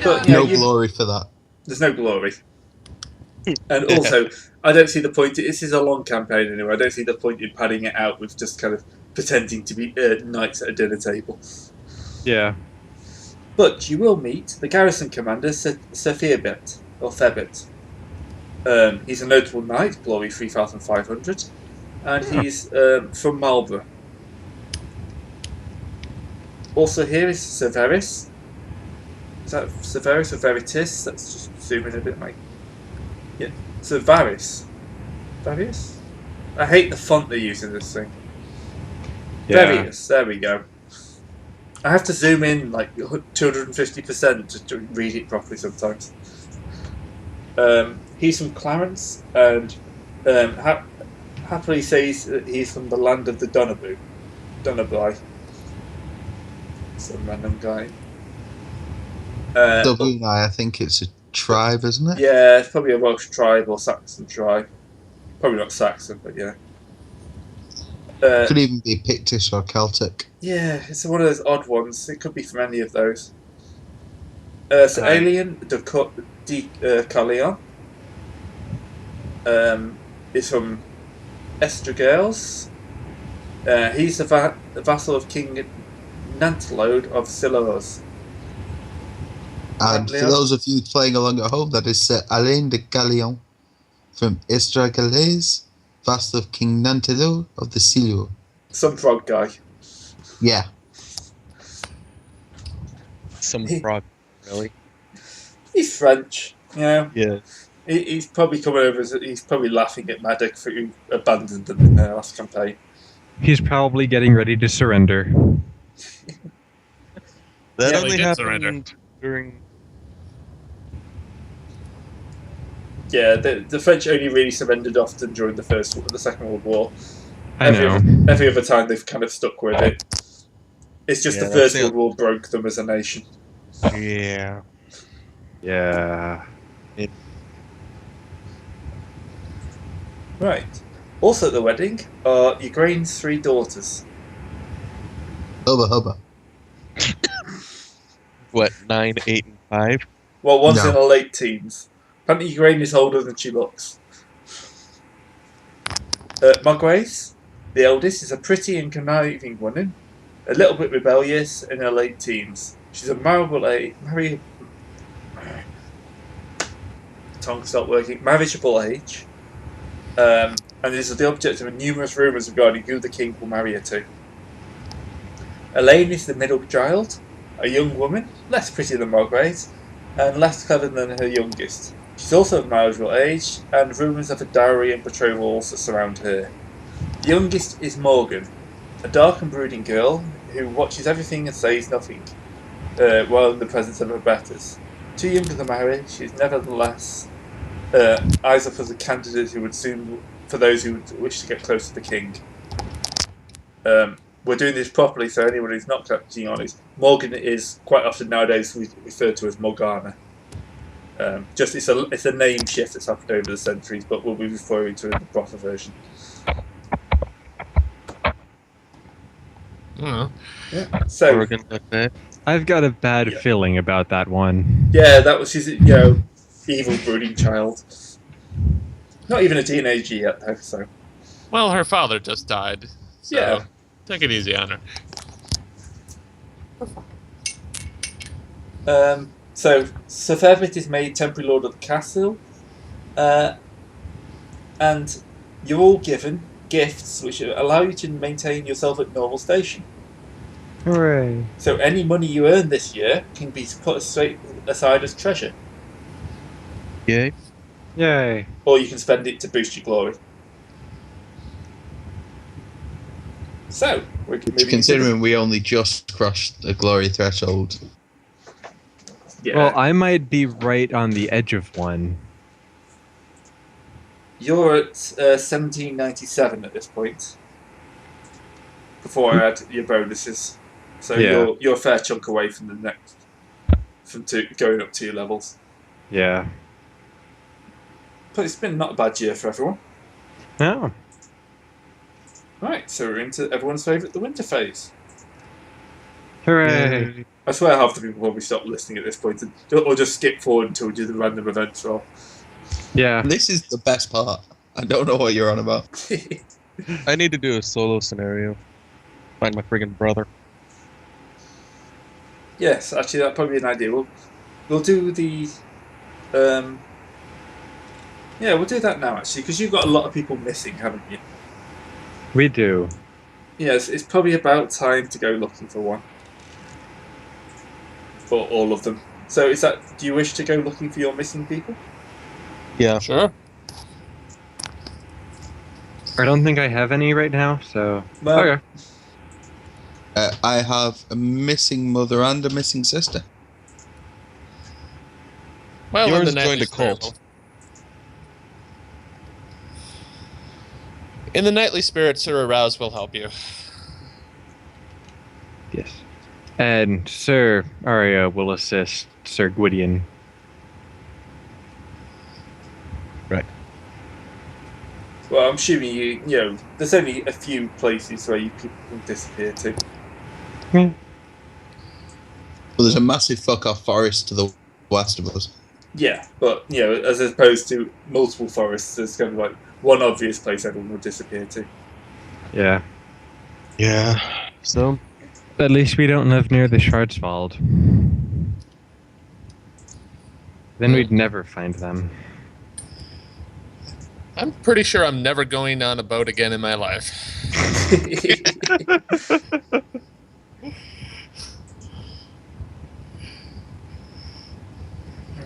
But you know, No glory for that. there's no glory. And also, I don't see the point. This is a long campaign anyway. I don't see the point in padding it out with just kind of pretending to be knights at a dinner table. Yeah. But you will meet the garrison commander, Sir Fearbit, or Febit. He's a notable knight, glory 3,500, and he's from Marlborough. Also here is Severus. Is that Severus or Veritas? Let's just zoom in a bit, mate. Yeah, Severus. Varius? I hate the font they use in this thing. Yeah. Varius, there we go. I have to zoom in like 250% to read it properly sometimes. He's from Clarence, and happily says that he's from the land of the Dunably. Some random guy. Dublin, I think it's a tribe, isn't it? Yeah, it's probably a Welsh tribe or Saxon tribe. Probably not Saxon, but yeah. Could even be Pictish or Celtic. Yeah, it's one of those odd ones. It could be from any of those. So Alien de Carleon is from Estragales. He's the vassal of King Nantelode of Silos. And for those of you playing along at home, that is Sir Alain de Carleon from Estragales, vassal of King Nantelode of the Silo. Some frog guy. Yeah. Some frog, really. He's French, you know. Yeah. He's probably coming over. He's probably laughing at Maddox for who abandoned them in their last campaign. He's probably getting ready to surrender. That Yeah, only they did happened surrender. during. Yeah, the French only really surrendered often during the Second World War. I know. Every other time they've kind of stuck with it. It's just Yeah, the First that's World War broke them as a nation. Yeah. Yeah. Right. Also at the wedding are Igraine's 3 daughters. Hubba hubba. What, 9, 8, and 5? Well, one's No. in her late teens. Apparently Igraine is older than she looks. Margrace, the eldest, is a pretty and conniving woman, a little bit rebellious in her late teens. She's a marriageable age. And is the object of numerous rumours regarding who the king will marry her to. Elaine is the middle child, a young woman, less pretty than Margrace, and less clever than her youngest. She's also of marriageable age, and rumours of a dowry and betrothal also surround her. The youngest is Morgan, a dark and brooding girl who watches everything and says nothing, while in the presence of her betters. Too young to marry, she is nevertheless eyes up as a candidate who would soon, for those who would wish to get close to the king. We're doing this properly, so anyone who's not catching on is Morgan is quite often nowadays referred to as Morgana. Just it's a name shift that's happened over the centuries, but we'll be referring to it in the proper version. Oh. Yeah. So Oregon like that. I've got a bad feeling about that one. yeah, that was his evil brooding child. Not even a teenager yet, though. So Well, her father just died. So Yeah. take it easy on her. So Sir Ferbit is made temporary lord of the castle, and you're all given gifts which allow you to maintain yourself at normal station. Hooray. So any money you earn this year can be put straight aside as treasure, Yay. Yay. or you can spend it to boost your glory. So we're moving Considering we only just crossed the glory threshold. yeah, Well, I might be right on the edge of one. you're at 1797 at this point. Before I add your bonuses, so Yeah. you're a fair chunk away from the next, going up 2 levels. Yeah. But it's been not a bad year for everyone. Oh. Right, so we're into everyone's favourite, the winter phase. Hooray. I swear half the people probably stop listening at this point, or just skip forward until we do the random events roll. Yeah. This is the best part. I don't know what you're on about. I need to do a solo scenario. Find my friggin' brother. Yes, actually, that'd probably be an idea. We'll do the. Yeah, we'll do that now, actually, because you've got a lot of people missing, haven't you? We do. Yes, it's probably about time to go looking for one. For all of them. So, do you wish to go looking for your missing people? Yeah. Sure. I don't think I have any right now, so. Well, Okay. I have a missing mother and a missing sister. Well, Yours in the joined nightly a cult. spirit- In the nightly spirit, Sir Arouse will help you. Yes. And Sir Arya will assist Sir Gwydion. well, I'm assuming you know, there's only a few places where you people can disappear to. Well, there's a massive fuck-off forest to the west of us. Yeah, but, you know, as opposed to multiple forests, there's kind of like one obvious place everyone will disappear to. Yeah. Yeah. So, At least we don't live near the Schwarzwald. Then we'd never find them. I'm pretty sure I'm never going on a boat again in my life.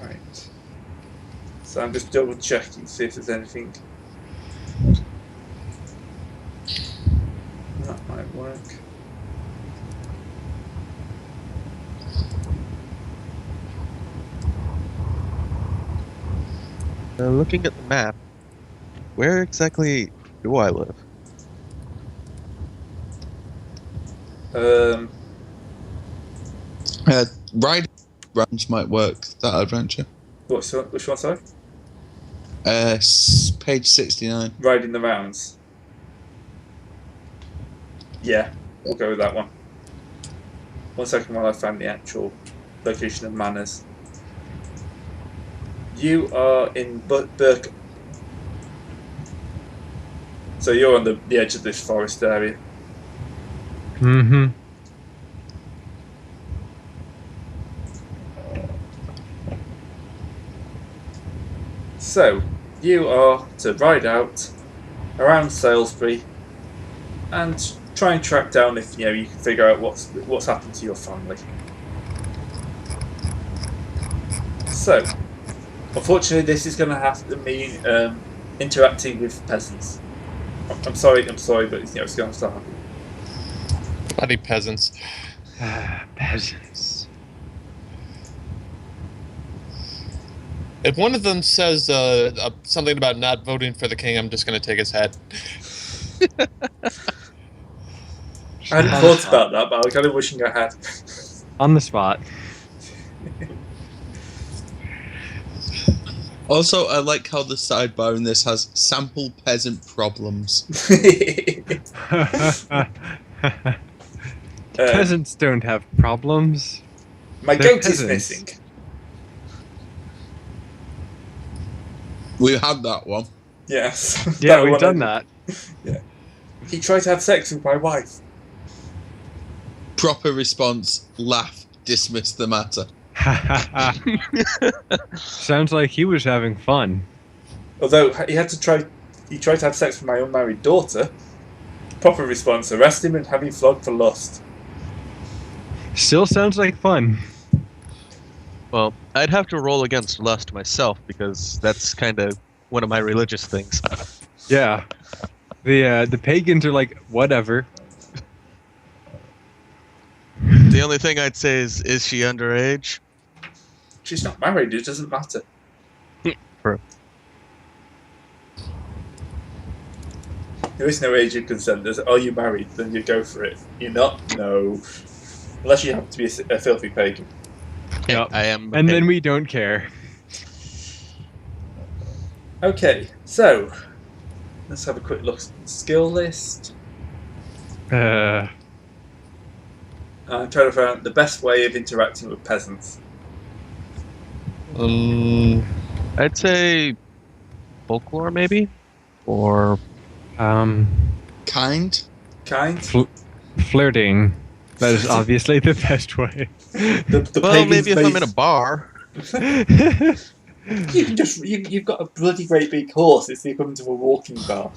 Right. So I'm just double checking to see if there's anything. That might work. looking at the map, where exactly do I live? Ride Ranch might work, that adventure. Which one, sorry? Page 69. Riding the rounds. Yeah, we'll go with that one. 1 second while I find the actual location of Manners. You are in Burke. So you're on the edge of this forest area. Mm-hmm. So, you are to ride out around Salisbury and try and track down if you can figure out what's happened to your family. So, unfortunately, this is going to have to mean interacting with peasants. I'm sorry, but it's going to have to happen. Bloody peasants. Peasants. If one of them says something about not voting for the king, I'm just going to take his head. I hadn't thought about that, but I was kind of wishing I had. On the spot. Also, I like how the sidebar in this has sample peasant problems. Peasants don't have problems. My They're goat is peasants. missing. We had that one. Yes. Yeah, That we've one done I- that. He tried to have sex with my wife. Proper response, laugh, dismiss the matter. Sounds like he was having fun. Although he tried to have sex with my unmarried daughter. Proper response: arrest him and have him flogged for lust. Still sounds like fun. Well, I'd have to roll against lust myself because that's kind of one of my religious things. Yeah. The pagans are like, whatever. The only thing I'd say is she underage? She's not married. It doesn't matter. True. There is no age of consent. Are you married? Then you go for it. You're not? No. Unless you happen to be a filthy pagan. Yep. I am. And then we don't care. Okay, so let's have a quick look at the skill list. I'm trying to find out the best way of interacting with peasants. I'd say folklore, maybe, or Um, Kind. Kind. flirting. That is obviously the best way. The well, pagans maybe if made- I'm in a bar. You can just you've got a bloody great big horse. It's you come to a walking bar.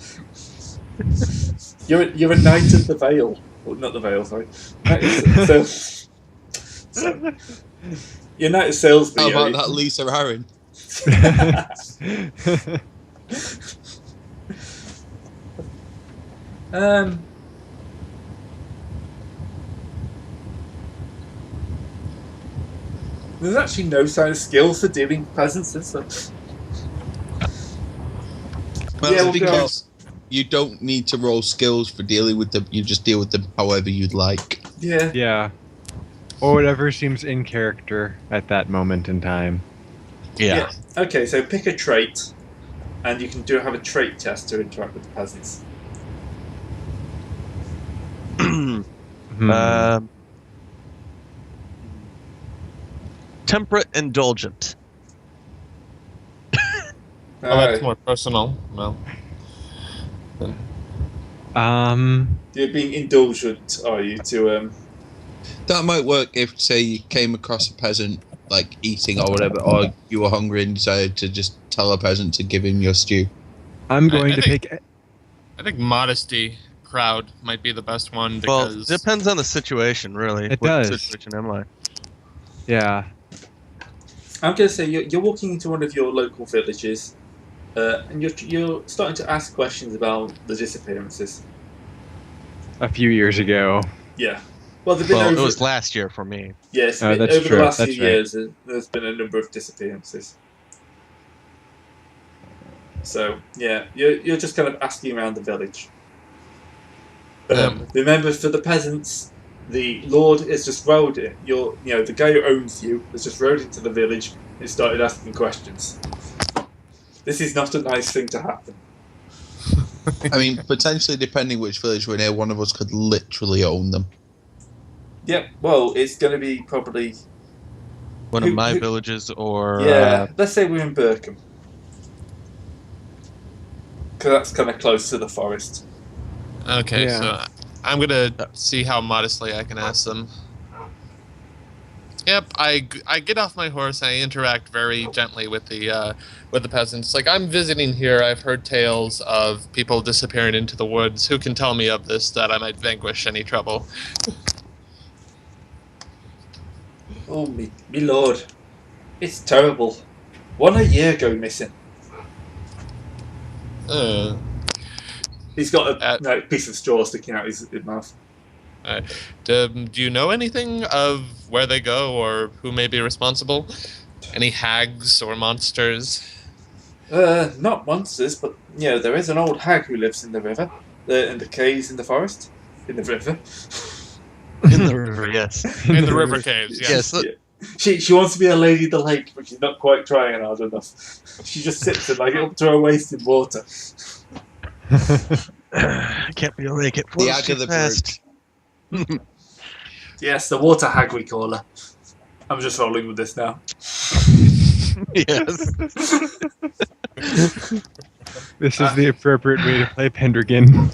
You're a knight of the Vale. Well, not the Vale, sorry. So you're knight of Salisbury. How about you- that Lisa Aaron? There's actually no sign of skill for dealing with peasants and stuff. Well, Yeah, we'll because you don't need to roll skills for dealing with them. You just deal with them however you'd like. Yeah. Yeah. Or whatever seems in character at that moment in time. Yeah. Okay, so pick a trait, and you can have a trait test to interact with the peasants. Hmm. Temperate, indulgent. Oh, that's more personal. No. You're being indulgent, are you? To That might work if, say, you came across a peasant like eating or whatever, or you were hungry and decided to just tell a peasant to give him your stew. I'm going I to think- pick. I think modesty crowd might be the best one Well, because depends on the situation, really. It What does. situation am I? Yeah. I'm going to say you're walking into one of your local villages, and you're starting to ask questions about the disappearances. A few years ago. Yeah. Well, they've been Well, over. it was last year for me. Yes, Oh, that's over true, the last that's few right. years, there's been a number of disappearances. So yeah, you're just kind of asking around the village. Remember, for the peasants, the lord has just rode it. The guy who owns you has just rode into the village and started asking questions. This is not a nice thing to happen. I mean, potentially, depending which village we're near, one of us could literally own them. Yep. Well, it's going to be probably One of my villages, or Let's say we're in Burkham, because that's kind of close to the forest. okay, Yeah. so I'm gonna see how modestly I can ask them. Yep, I get off my horse and I interact very gently with the peasants. Like, I'm visiting here. I've heard tales of people disappearing into the woods. Who can tell me of this that I might vanquish any trouble? Oh, me lord. It's terrible. One a year go missing. He's got a piece of straw sticking out his mouth. Do you know anything of where they go or who may be responsible? Any hags or monsters? Not monsters, but, there is an old hag who lives in the river. In the caves in the forest. In the river. in the river, yes. In the river caves, yes. Yes. Yeah. She wants to be a lady of the lake, but she's not quite trying hard enough. She just sits in, up to her waist in water. I can't be awake. It The flows Hag too of the fast. Yes, the water hag we call her. I'm just rolling with this now. Yes. This is the appropriate way to play Pendragon.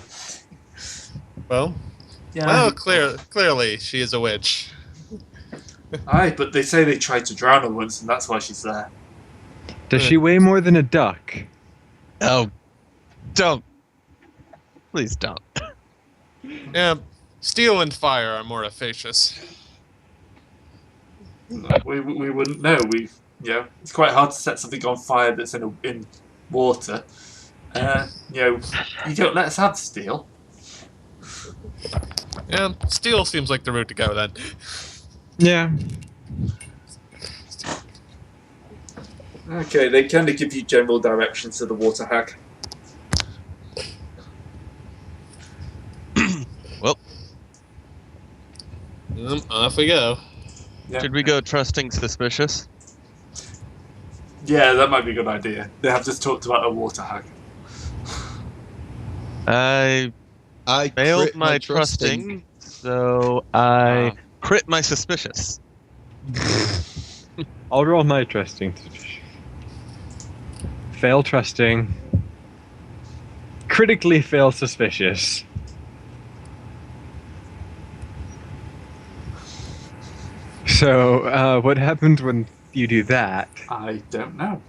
Well, clearly she is a witch. Aye, but they say they tried to drown her once, and that's why she's there. Does she weigh more than a duck? Oh, don't. Please don't. Yeah, steel and fire are more efficacious. We wouldn't know. It's quite hard to set something on fire that's in water. You don't let us have steel. Yeah, steel seems like the route to go then. Yeah. Okay, they kind of give you general directions to the water hag. Well, Off we go. Yeah. should we go trusting suspicious? Yeah, that might be a good idea. They have just talked about a water hag. I I failed crit my trusting, so I crit my suspicious. I'll roll my trusting. Fail trusting. Critically fail suspicious. So, what happens when you do that? I don't know.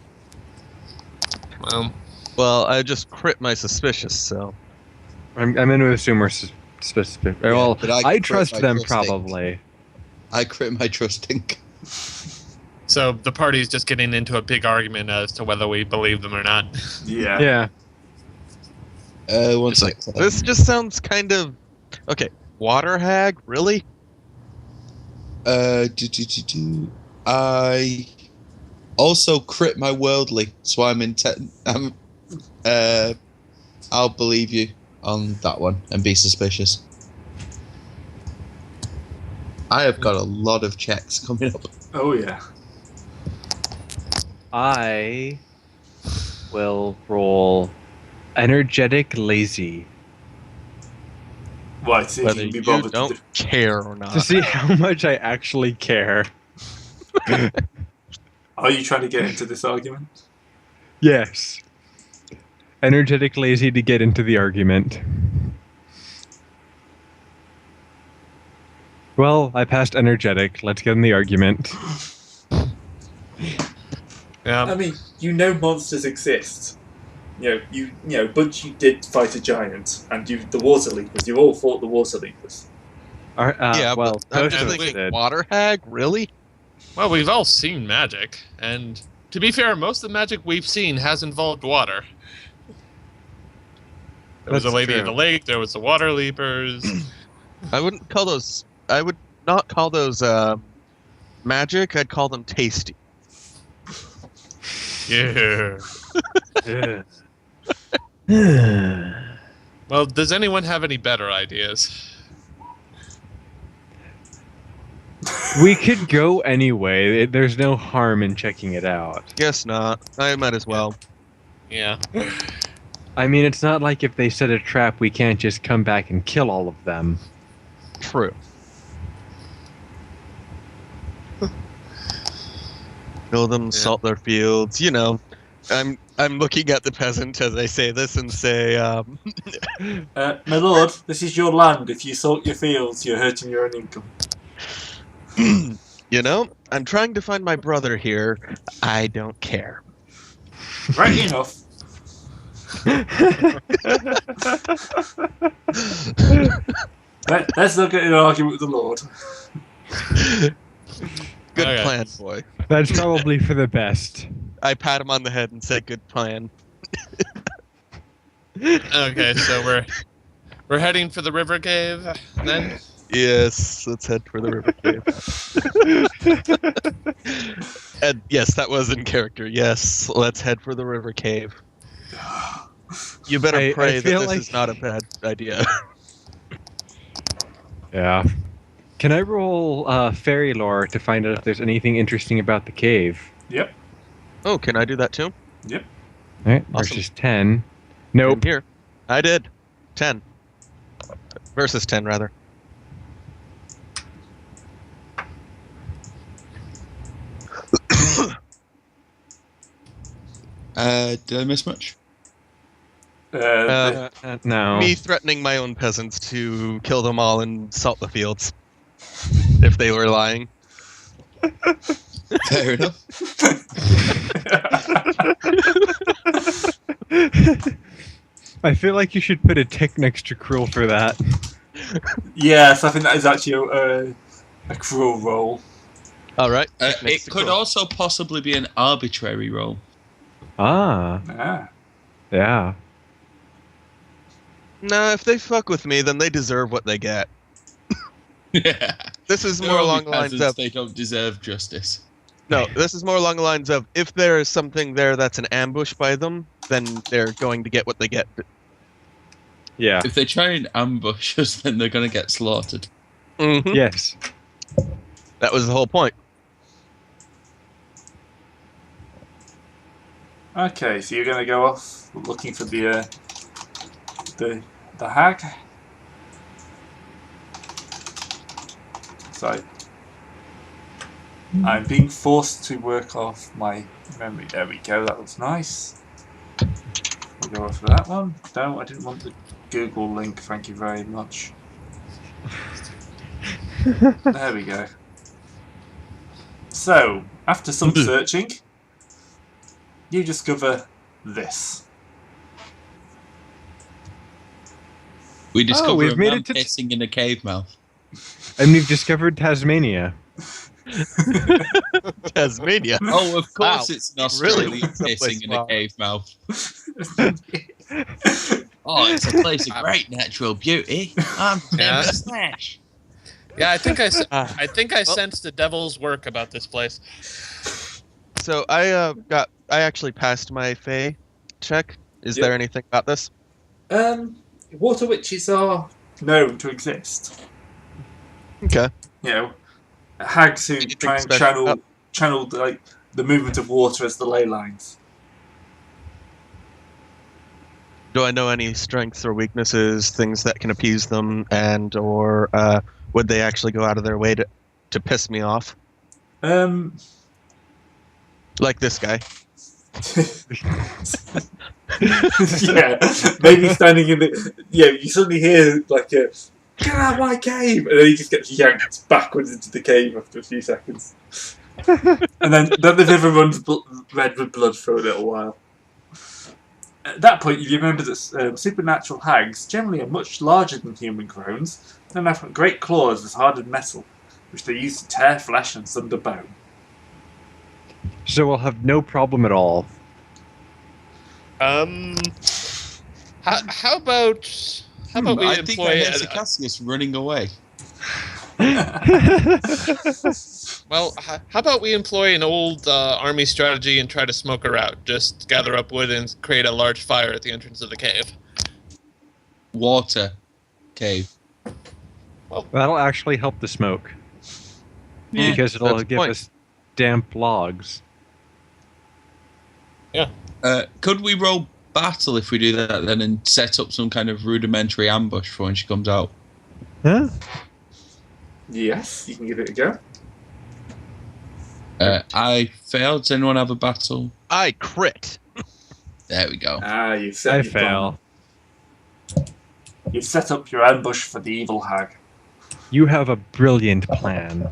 Well, I just crit my suspicious, so. I'm going to assume we're specific. Yeah, Well, but I crit trust my them trusting. probably. I crit my trusting. So the party's just getting into a big argument as to whether we believe them or not. Yeah. Yeah. One It's sec. like, this just sounds kind of. Okay, water hag? Really? I also crit my worldly, so I'm intent. I'll believe you on that one and be suspicious. I have got a lot of checks coming up. Oh, yeah. I will roll energetic lazy Right, see if Whether you can be you bothered to don't care or to not. see how much I actually care. Are you trying to get into this argument? Yes. Energetic lazy to get into the argument. Well, I passed energetic. Let's get in the argument. I mean, you know monsters exist. You know, but you did fight a giant, and the water leapers. You all fought the water leapers. Yeah, well, but I'm most just of us thinking, did. water hag? Really? Well, we've all seen magic, and to be fair, most of the magic we've seen has involved water. There was a That's lady in true. the lake, there was the water leapers. I wouldn't call those. I would not call those magic. I'd call them tasty. Yeah. Well, does anyone have any better ideas? We could go anyway. There's no harm in checking it out. Guess not. I might as well. Yeah. I mean, it's not like if they set a trap, we can't just come back and kill all of them. True. Kill them, salt their fields. You know, I'm looking at the peasant as I say this and say, My lord, this is your land. If you salt your fields, you're hurting your own income. you know, I'm trying to find my brother here. I don't care. Right enough. Let's not get in an argument with the Lord. Good Okay. plan, boy. That's probably for the best. I pat him on the head and say, "Good plan." Okay, so we're heading for the river cave then. Yes, let's head for the river cave. And yes, that was in character. Yes, let's head for the river cave. You better I pray that feel this like- is not a bad idea. Yeah. Can I roll fairy lore to find out if there's anything interesting about the cave? Yep. Oh, can I do that too? Yep. All right, Awesome. versus 10. Nope. Same here. I did. 10. Versus 10, rather. Did I miss much? No. Me threatening my own peasants to kill them all and salt the fields. If they were lying. Fair enough. I feel like you should put a tick next to cruel for that. Yes, I think that is actually a cruel roll. Alright. It could also possibly be an arbitrary roll. Ah, Ah. yeah. No, if they fuck with me, then they deserve what they get. Yeah. This is They're more only along the lines peasants, of... they don't deserve justice. No, this is more along the lines of, if there is something there that's an ambush by them, then they're going to get what they get. Yeah. If they try and ambush us, then they're going to get slaughtered. Mhm. Yes. That was the whole point. Okay, so you're going to go off looking for the hag. So I'm being forced to work off my memory. There we go. That looks nice. We'll go for that one. No, I didn't want the Google link. Thank you very much. There we go. So, after some searching, you discover this. We discover we've a made man it to pissing in a cave mouth. And we've discovered Tasmania. Tasmania. Oh, of course Wow. it's an Australian Really? pissing in a Wow. cave mouth. Oh, it's a place of great natural beauty. I'm Yeah. Denver Slash. Yeah, I think I sensed the devil's work about this place. So I actually passed my Fae check. Is Yep. there anything about this? Water witches are known to exist. Okay. You know, hags who Anything try and special? channel like the movement of water as the ley lines. Do I know any strengths or weaknesses, things that can appease them, and or would they actually go out of their way to piss me off? Like this guy. Yeah, maybe standing in the. Yeah, you suddenly hear like a "Get out of my cave!" and then he just gets yanked backwards into the cave after a few seconds, and then the river runs red with blood for a little while. At that point, you remember that supernatural hags generally are much larger than human crones and have great claws as hard as metal, which they use to tear flesh and sunder bone. So we'll have no problem at all. How about we I think I employ? hear Cassius running away. Well, how about we employ an old army strategy and try to smoke her out? Just gather up wood and create a large fire at the entrance of the cave. Water cave. That'll actually help the smoke. Yeah, Because it'll that's the give point. us damp logs. Could we roll battle if we do that then and set up some kind of rudimentary ambush for when she comes out? Huh? Yes, you can give it a go. I failed. Does anyone have a battle? I crit. There we go. You've set I your plan. fail. You've set up your ambush for the evil hag. You have a brilliant plan.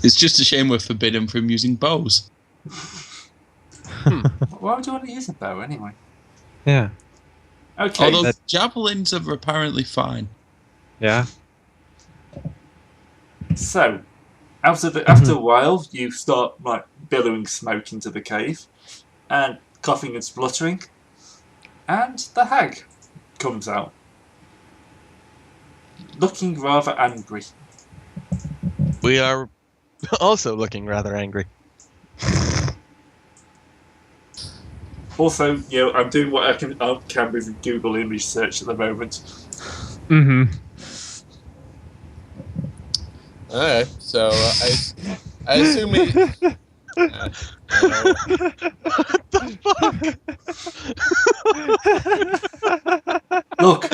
It's just a shame we're forbidden from using bows. Why would you want to use a bow anyway? Yeah. Okay. Although javelins are apparently fine. Yeah. So, after a while, you start like billowing smoke into the cave, and coughing and spluttering, and the hag comes out, looking rather angry. We are also looking rather angry. Also, you know, I'm doing what I can with Google image search at the moment. Mm-hmm. Alright, so I assume we. Look,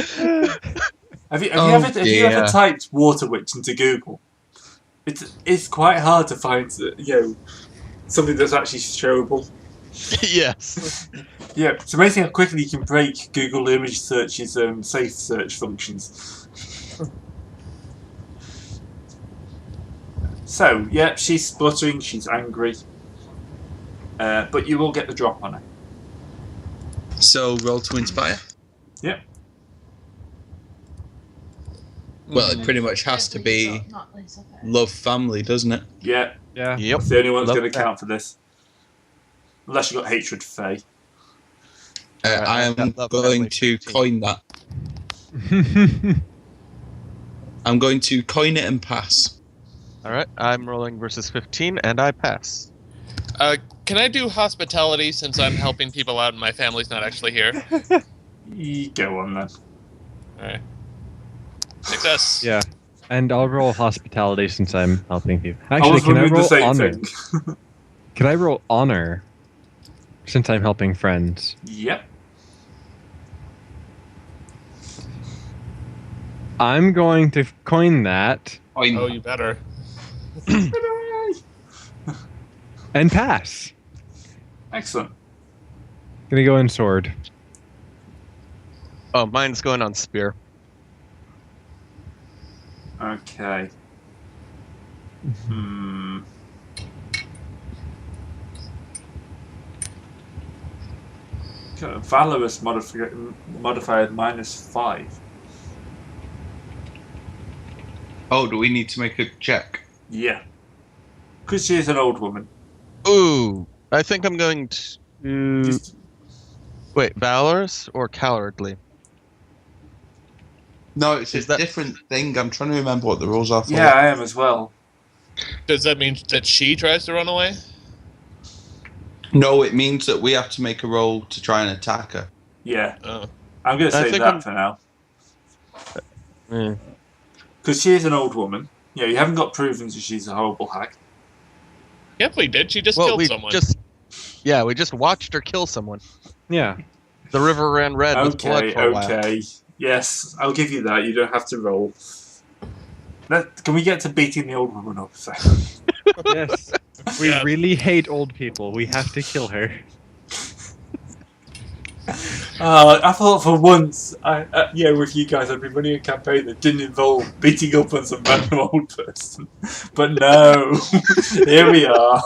have you ever dear. typed water witch into Google? It's quite hard to find something that's actually showable. Yes. Yeah, it's amazing how quickly you can break Google image search's safe search functions. So, yeah, she's spluttering, she's angry, but you will get the drop on her. So roll to inspire. Yep. Well, it pretty much has to be love family, doesn't it? Yeah, Yeah. Yep. it's the only one that's Love going to count for this. Unless you've got hatred for Faye. I am love going family to 15. coin that. I'm going to coin it and pass. All right. I'm rolling versus 15, and I pass. Can I do hospitality since I'm helping people out and my family's not actually here? You go on then. Alright. Success. Yeah. And I'll roll hospitality since I'm helping you. I Actually, was can I wondering the roll same honor? thing. Can I roll honor since I'm helping friends? Yep. I'm going to coin that Oh, you better. and pass. Excellent. Gonna go in sword. Oh, mine's going on spear. Okay. Valorous modifier -5. Oh, do we need to make a check? Yeah. Because she is an old woman. Ooh, I think I'm going to... Just, Wait, valorous or cowardly? No, it's Is a that- different thing. I'm trying to remember what the rules are for yeah, it. I am as well. Does that mean that she tries to run away? No, it means that we have to make a roll to try and attack her. Yeah. Oh. I'm going to I say think that I'm- for now. Mm. Because she is an old woman. Yeah, you haven't got proven that she's a horrible hag. Yep, we did. She just Well, killed we someone. we just watched her kill someone. Yeah. The river ran red with blood Okay, for a while. okay. Yes, I'll give you that. You don't have to roll. Can we get to beating the old woman up? So? Yes. We Yeah. really hate old people. We have to kill her. I thought for once, with you guys, I'd be running a campaign that didn't involve beating up on some random old person. But no, here we are.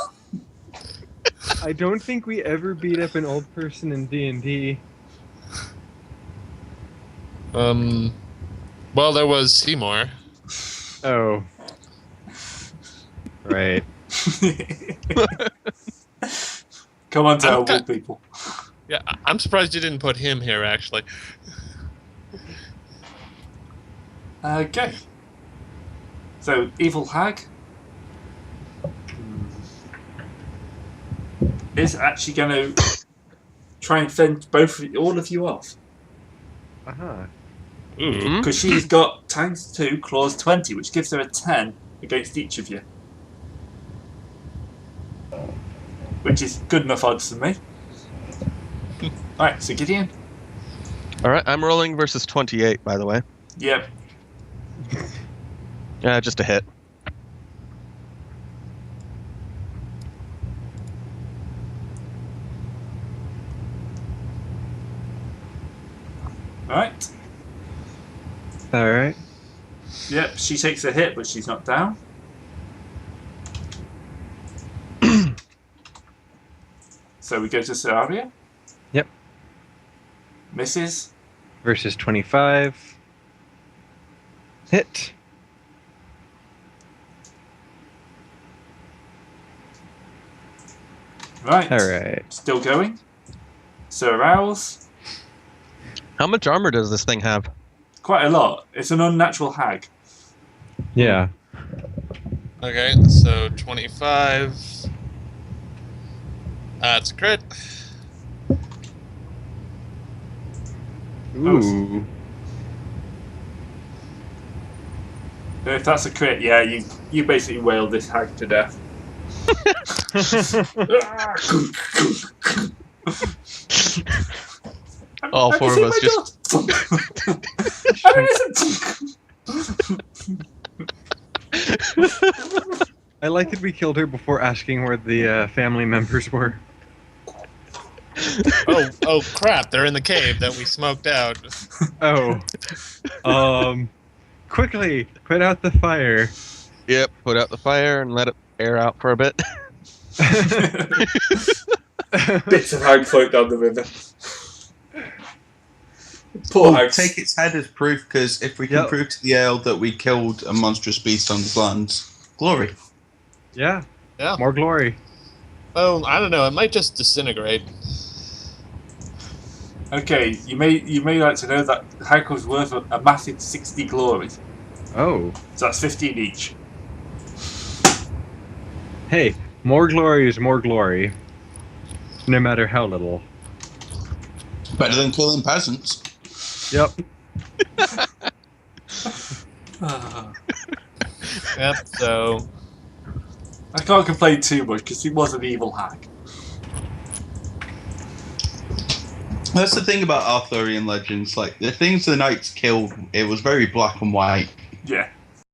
I don't think we ever beat up an old person in D&D. Well, there was Seymour. Oh. Right. Come on, terrible Okay. people. Yeah, I'm surprised you didn't put him here, actually. Okay. So, evil hag is actually going to try and fend all of you off. Uh-huh. Ooh. Because she's got ×2 clause 20, which gives her a 10 against each of you. Which is good enough odds for me. Alright, so Gideon. All right, I'm rolling versus 28, by the way. Yep. Yeah, just a hit. Alright. Alright. Yep, she takes a hit, but she's not down. So we go to Sararia. Yep. Misses. Versus 25. Hit. Right. Alright. Still going. Sir Owls. How much armor does this thing have? Quite a lot. It's an unnatural hag. Yeah. Okay, so 25. That's a crit. Ooh. If that's a crit, yeah, you basically wailed this hag to death. All four of us just... I like that we killed her before asking where the family members were. Oh crap, they're in the cave that we smoked out. Oh. Quickly, put out the fire. Yep, put out the fire and let it air out for a bit. Bits of hag float down the river. Poor Oh, hags. take its head as proof, because if we can Yep. prove to the Earl that we killed a monstrous beast on his lands, glory. Yeah. Yeah. More glory. Well, I don't know, it might just disintegrate. Okay, you may like to know that hag was worth a massive 60 glory. Oh. So that's 15 each. Hey, more glory is more glory. No matter how little. Better than killing peasants. Yep. Yep, so I can't complain too much because he was an evil hag. That's the thing about Arthurian legends. Like, the things the knights killed, it was very black and white. Yeah.